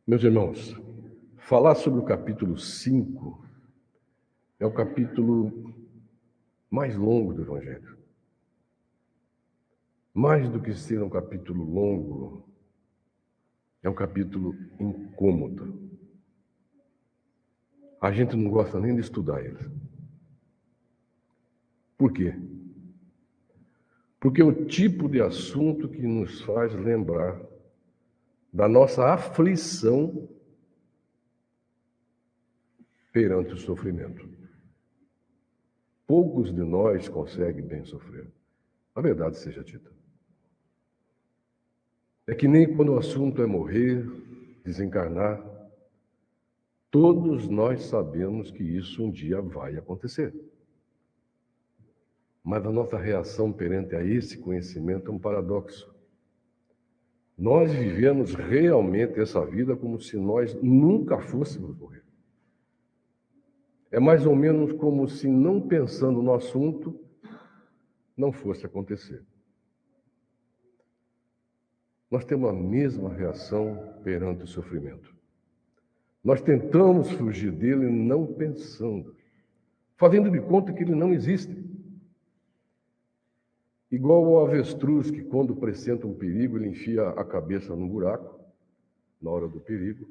Meus irmãos, falar sobre o capítulo 5 é o capítulo mais longo do Evangelho. Mais do que ser um capítulo longo, é um capítulo incômodo. A gente não gosta nem de estudar ele. Por quê? Porque é o tipo de assunto que nos faz lembrar da nossa aflição perante o sofrimento. Poucos de nós conseguem bem sofrer. A verdade seja dita. É que nem quando o assunto é morrer, desencarnar, todos nós sabemos que isso um dia vai acontecer. Mas a nossa reação perante a esse conhecimento é um paradoxo. Nós vivemos realmente essa vida como se nós nunca fôssemos morrer. É mais ou menos como se, não pensando no assunto, não fosse acontecer. Nós temos a mesma reação perante o sofrimento. Nós tentamos fugir dele não pensando, fazendo de conta que ele não existe. Igual ao avestruz que, quando pressente um perigo, ele enfia a cabeça num buraco, na hora do perigo,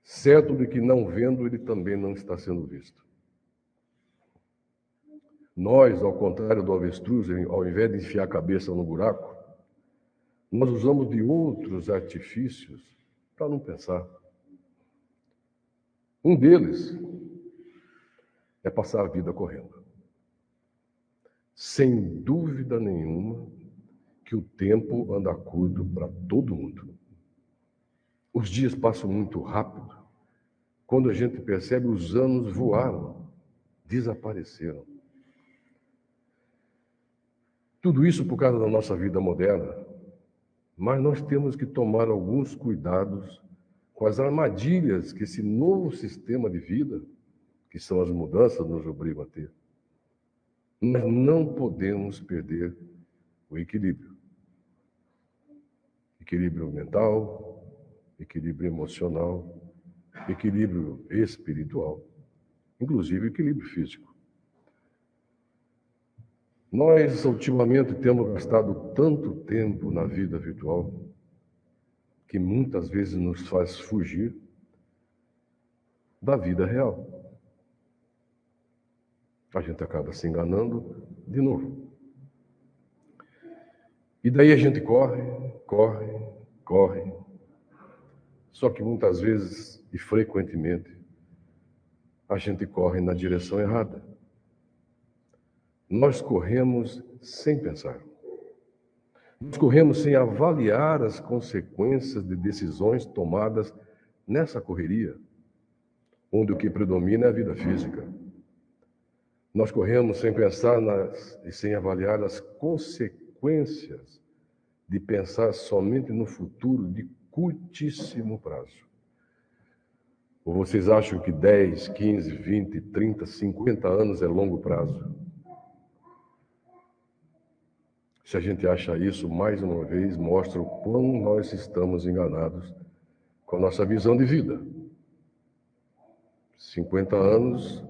certo de que, não vendo, ele também não está sendo visto. Nós, ao contrário do avestruz, ao invés de enfiar a cabeça no buraco, nós usamos de outros artifícios para não pensar. Um deles é passar a vida correndo. Sem dúvida nenhuma que o tempo anda curto para todo mundo. Os dias passam muito rápido. Quando a gente percebe, os anos voaram, desapareceram. Tudo isso por causa da nossa vida moderna. Mas nós temos que tomar alguns cuidados com as armadilhas que esse novo sistema de vida, que são as mudanças, nos obriga a ter. Nós não podemos perder o equilíbrio. Equilíbrio mental, equilíbrio emocional, equilíbrio espiritual, inclusive equilíbrio físico. Nós, ultimamente, temos gastado tanto tempo na vida virtual que muitas vezes nos faz fugir da vida real. A gente acaba se enganando de novo. E daí a gente corre. Só que muitas vezes, e frequentemente, a gente corre na direção errada. Nós corremos sem pensar. Nós corremos sem avaliar as consequências de decisões tomadas nessa correria, onde o que predomina é a vida física. Nós corremos sem pensar e sem avaliar as consequências de pensar somente no futuro de curtíssimo prazo. Ou vocês acham que 10, 15, 20, 30, 50 anos é longo prazo? Se a gente acha isso, mais uma vez, mostra o quão nós estamos enganados com a nossa visão de vida. 50 anos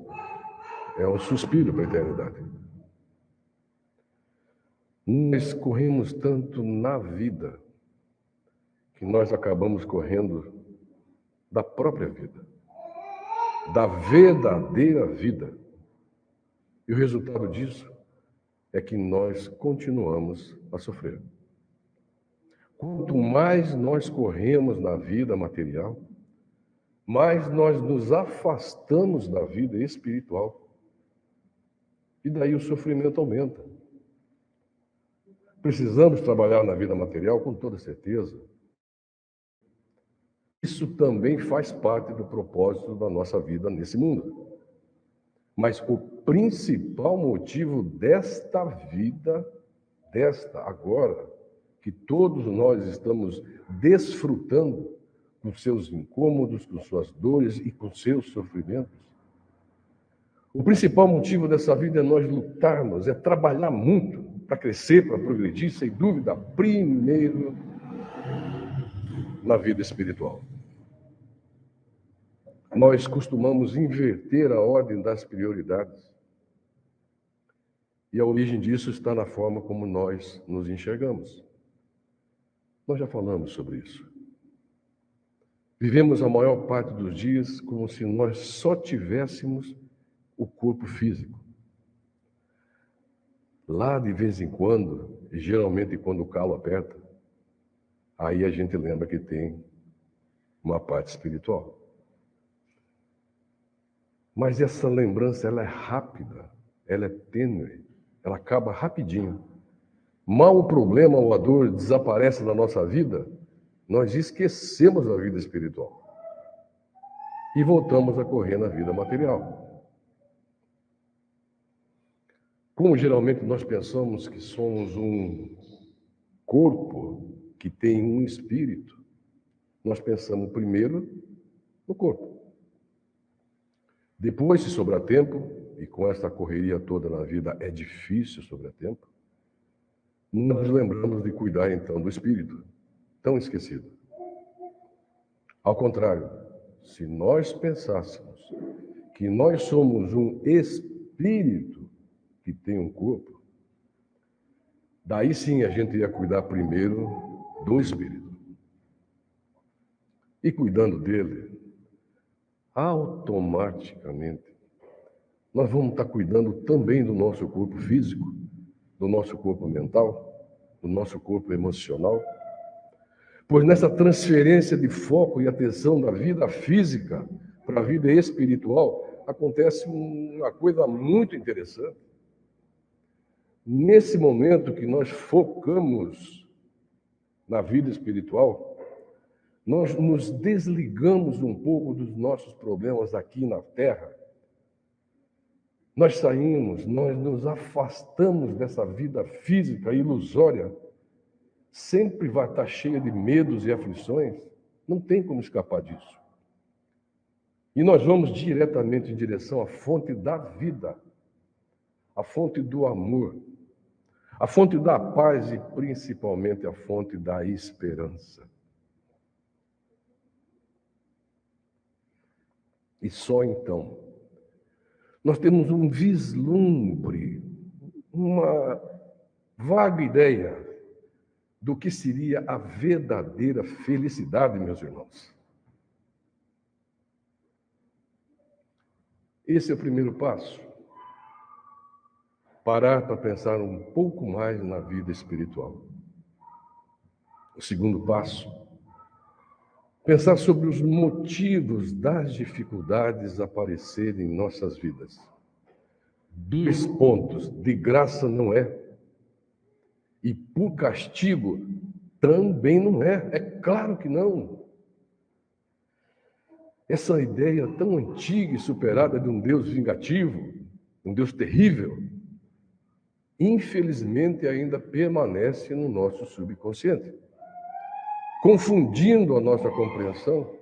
é um suspiro para a eternidade. Nós corremos tanto na vida que nós acabamos correndo da própria vida, da verdadeira vida. E o resultado disso é que nós continuamos a sofrer. Quanto mais nós corremos na vida material, mais nós nos afastamos da vida espiritual. E daí o sofrimento aumenta. Precisamos trabalhar na vida material com toda certeza. Isso também faz parte do propósito da nossa vida nesse mundo. Mas o principal motivo desta vida, agora, que todos nós estamos desfrutando com seus incômodos, com suas dores e com seus sofrimentos, o principal motivo dessa vida é nós lutarmos, é trabalhar muito para crescer, para progredir, sem dúvida, primeiro na vida espiritual. nós costumamos inverter a ordem das prioridades. E a origem disso está na forma como nós nos enxergamos. Nós já falamos sobre isso. Vivemos a maior parte dos dias como se nós só tivéssemos o corpo físico. Lá, de vez em quando, e geralmente quando o calo aperta, aí a gente lembra que tem uma parte espiritual. Mas essa lembrança, ela é rápida, ela é tênue, ela acaba rapidinho. Mal o problema ou a dor desaparece da nossa vida, nós esquecemos a vida espiritual e voltamos a correr na vida material. Como geralmente nós pensamos que somos um corpo que tem um espírito, nós pensamos primeiro no corpo. Depois, se sobrar tempo, e com essa correria toda na vida é difícil sobrar tempo, nós nos lembramos de cuidar então do espírito, tão esquecido. Ao contrário, se nós pensássemos que nós somos um espírito que tem um corpo, daí sim a gente ia cuidar primeiro do espírito. E cuidando dele, automaticamente, nós vamos estar cuidando também do nosso corpo físico, do nosso corpo mental, do nosso corpo emocional, pois nessa transferência de foco e atenção da vida física para a vida espiritual, acontece uma coisa muito interessante. Nesse momento que nós focamos na vida espiritual, nós nos desligamos um pouco dos nossos problemas aqui na Terra. Nós saímos, nós nos afastamos dessa vida física ilusória. Sempre vai estar cheia de medos e aflições. Não tem como escapar disso. E nós vamos diretamente em direção à fonte da vida, à fonte do amor, a fonte da paz e principalmente a fonte da esperança. E só então nós temos um vislumbre, uma vaga ideia do que seria a verdadeira felicidade, meus irmãos. Esse é o primeiro passo. Parar para pensar um pouco mais na vida espiritual. O segundo passo, pensar sobre os motivos das dificuldades aparecerem em nossas vidas. 2 pontos, de graça não é. E por castigo também não é. É claro que não. Essa ideia tão antiga e superada de um Deus vingativo, um Deus terrível, infelizmente ainda permanece no nosso subconsciente, confundindo a nossa compreensão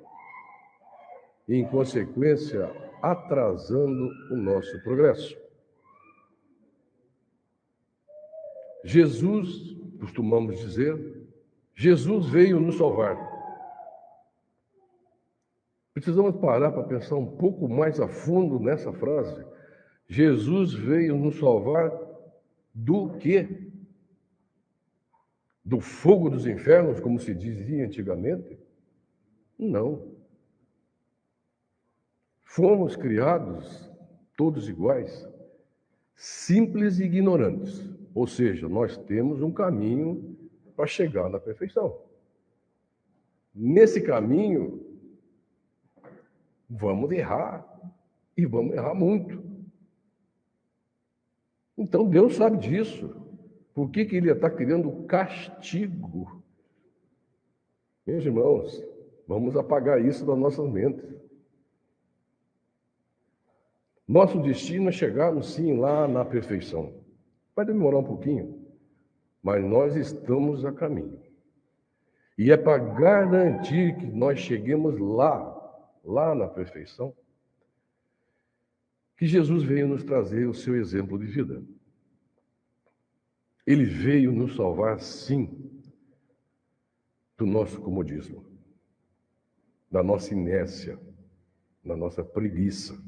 e, em consequência, atrasando o nosso progresso. Jesus, costumamos dizer, Jesus veio nos salvar. Precisamos parar para pensar um pouco mais a fundo nessa frase. Jesus veio nos salvar do quê? Do fogo dos infernos, como se dizia antigamente? Não. Fomos criados todos iguais, simples e ignorantes. Ou seja, nós temos um caminho para chegar na perfeição. Nesse caminho, vamos errar, e vamos errar muito. Então Deus sabe disso. Por que Ele está criando castigo? Meus irmãos, vamos apagar isso das nossas mentes. Nosso destino é chegarmos sim lá na perfeição. Vai demorar um pouquinho, mas nós estamos a caminho. E é para garantir que nós cheguemos lá na perfeição, que Jesus veio nos trazer o seu exemplo de vida. Ele veio nos salvar, sim, do nosso comodismo, da nossa inércia, na nossa preguiça.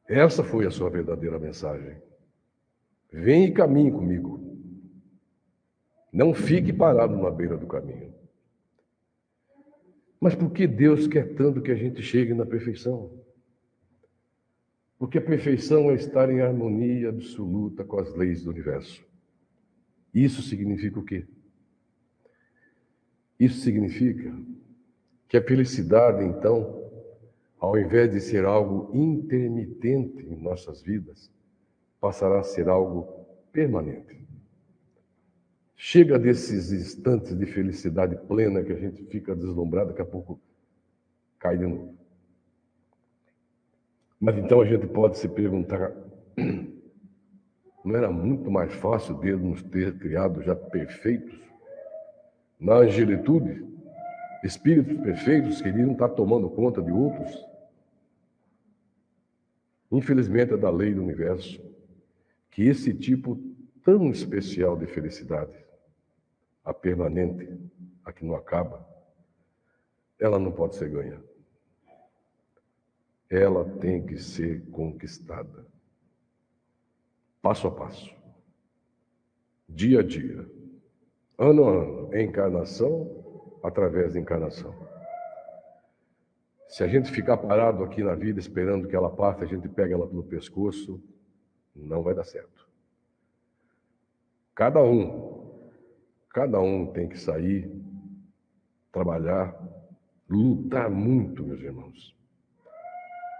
Essa foi a sua verdadeira mensagem. Vem e caminhe comigo. Não fique parado na beira do caminho. Mas por que Deus quer tanto que a gente chegue na perfeição? Porque a perfeição é estar em harmonia absoluta com as leis do universo. Isso significa o quê? Isso significa que a felicidade, então, ao invés de ser algo intermitente em nossas vidas, passará a ser algo permanente. Chega desses instantes de felicidade plena que a gente fica deslumbrado, daqui a pouco cai de novo. Mas então a gente pode se perguntar, não era muito mais fácil Deus nos ter criado já perfeitos? Na angelitude, espíritos perfeitos que iriam estar tomando conta de outros? Infelizmente é da lei do universo que esse tipo tão especial de felicidade, a permanente, a que não acaba, ela não pode ser ganha. Ela tem que ser conquistada. Passo a passo. Dia a dia. Ano a ano. Encarnação através de encarnação. Se a gente ficar parado aqui na vida esperando que ela passe, a gente pega ela pelo pescoço, não vai dar certo. Cada um tem que sair, trabalhar, lutar muito, meus irmãos.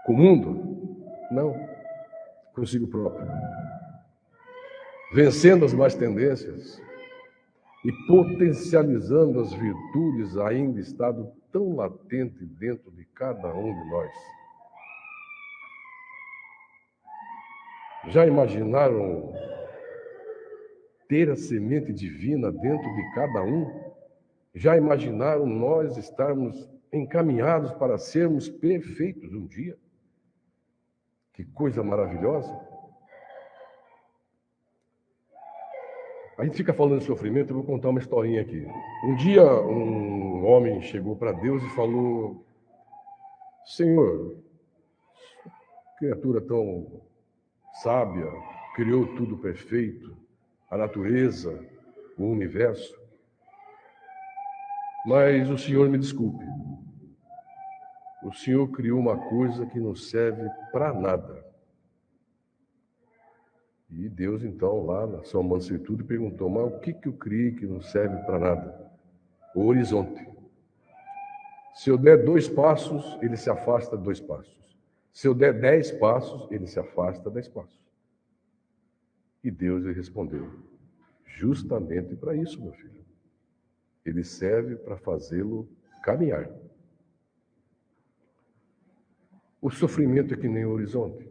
Com o mundo? Não. Consigo próprio. Vencendo as más tendências e potencializando as virtudes ainda estado tão latente dentro de cada um de nós. Já imaginaram ter a semente divina dentro de cada um? Já imaginaram nós estarmos encaminhados para sermos perfeitos um dia? Que coisa maravilhosa! A gente fica falando de sofrimento, eu vou contar uma historinha aqui. Um dia um homem chegou para Deus e falou: Senhor, criatura tão sábia, criou tudo perfeito, a natureza, o universo, mas o Senhor me desculpe, o Senhor criou uma coisa que não serve para nada. E Deus, então, lá na sua mansuetude, perguntou: mas o que eu criei que não serve para nada? O horizonte. Se eu der 2 passos, ele se afasta 2 passos. Se eu der 10 passos, ele se afasta 10 passos. E Deus lhe respondeu: justamente para isso, meu filho. Ele serve para fazê-lo caminhar. O sofrimento é que nem o horizonte.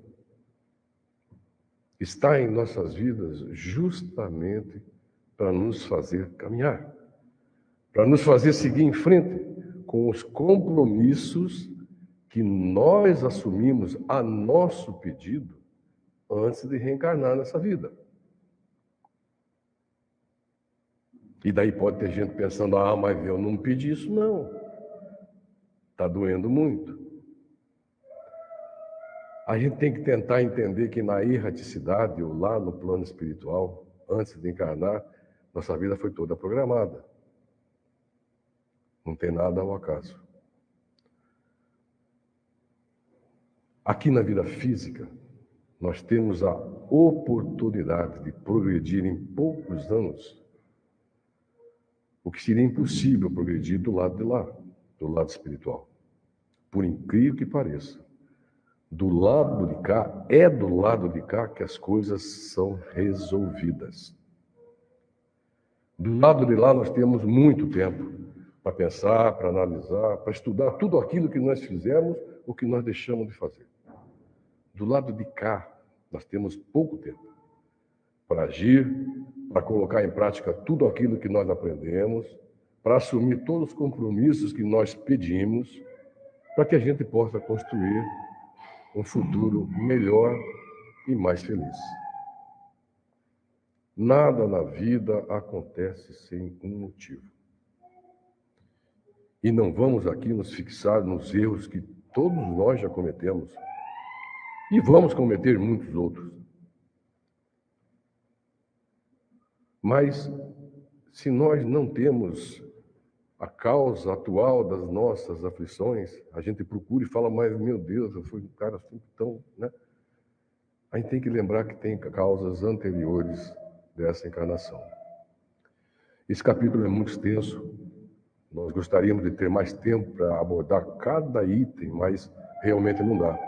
Está em nossas vidas justamente para nos fazer caminhar, para nos fazer seguir em frente com os compromissos que nós assumimos a nosso pedido antes de reencarnar nessa vida. E daí pode ter gente pensando: ah, mas eu não pedi isso, não. Está doendo muito. A gente tem que tentar entender que na erraticidade, ou lá no plano espiritual, antes de encarnar, nossa vida foi toda programada. Não tem nada ao acaso. Aqui na vida física, nós temos a oportunidade de progredir em poucos anos, o que seria impossível progredir do lado de lá, do lado espiritual. Por incrível que pareça, do lado de cá, é do lado de cá que as coisas são resolvidas. Do lado de lá nós temos muito tempo para pensar, para analisar, para estudar tudo aquilo que nós fizemos ou que nós deixamos de fazer. Do lado de cá, nós temos pouco tempo para agir, para colocar em prática tudo aquilo que nós aprendemos, para assumir todos os compromissos que nós pedimos, para que a gente possa construir um futuro melhor e mais feliz. Nada na vida acontece sem um motivo. E não vamos aqui nos fixar nos erros que todos nós já cometemos. E vamos cometer muitos outros. Mas, se nós não temos a causa atual das nossas aflições, a gente procura e fala, mas meu Deus, eu fui um cara assim tão, né? A gente tem que lembrar que tem causas anteriores dessa encarnação. Esse capítulo é muito extenso, nós gostaríamos de ter mais tempo para abordar cada item, mas realmente não dá.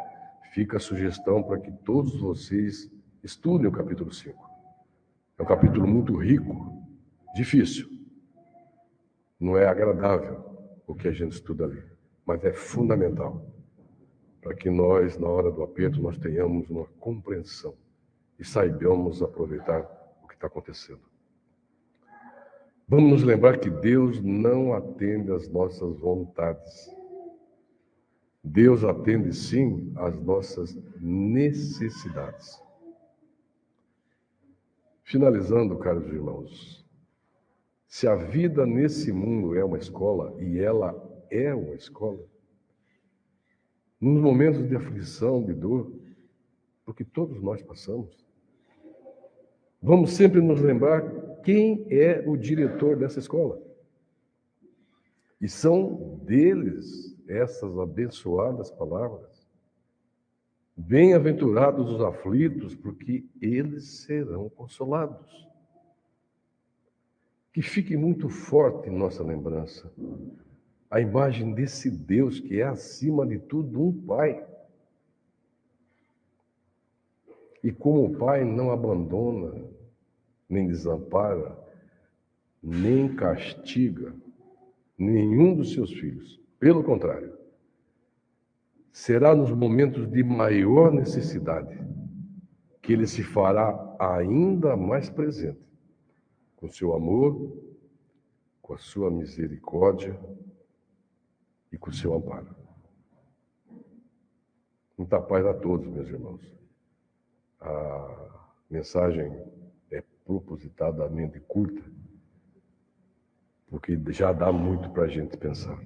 Fica a sugestão para que todos vocês estudem o capítulo 5. É um capítulo muito rico, difícil. Não é agradável o que a gente estuda ali, mas é fundamental para que nós, na hora do aperto, nós tenhamos uma compreensão e saibamos aproveitar o que está acontecendo. Vamos nos lembrar que Deus não atende às nossas vontades. Deus atende, sim, às nossas necessidades. Finalizando, caros irmãos, se a vida nesse mundo é uma escola, e ela é uma escola, nos momentos de aflição, de dor, porque todos nós passamos, vamos sempre nos lembrar quem é o diretor dessa escola. E são deles essas abençoadas palavras. Bem-aventurados os aflitos, porque eles serão consolados. Que fique muito forte em nossa lembrança a imagem desse Deus que é, acima de tudo, um Pai. E como o Pai não abandona, nem desampara, nem castiga nenhum dos seus filhos. Pelo contrário, será nos momentos de maior necessidade que Ele se fará ainda mais presente, com seu amor, com a sua misericórdia e com o seu amparo. Muita paz a todos, meus irmãos. A mensagem é propositadamente curta, porque já dá muito para a gente pensar.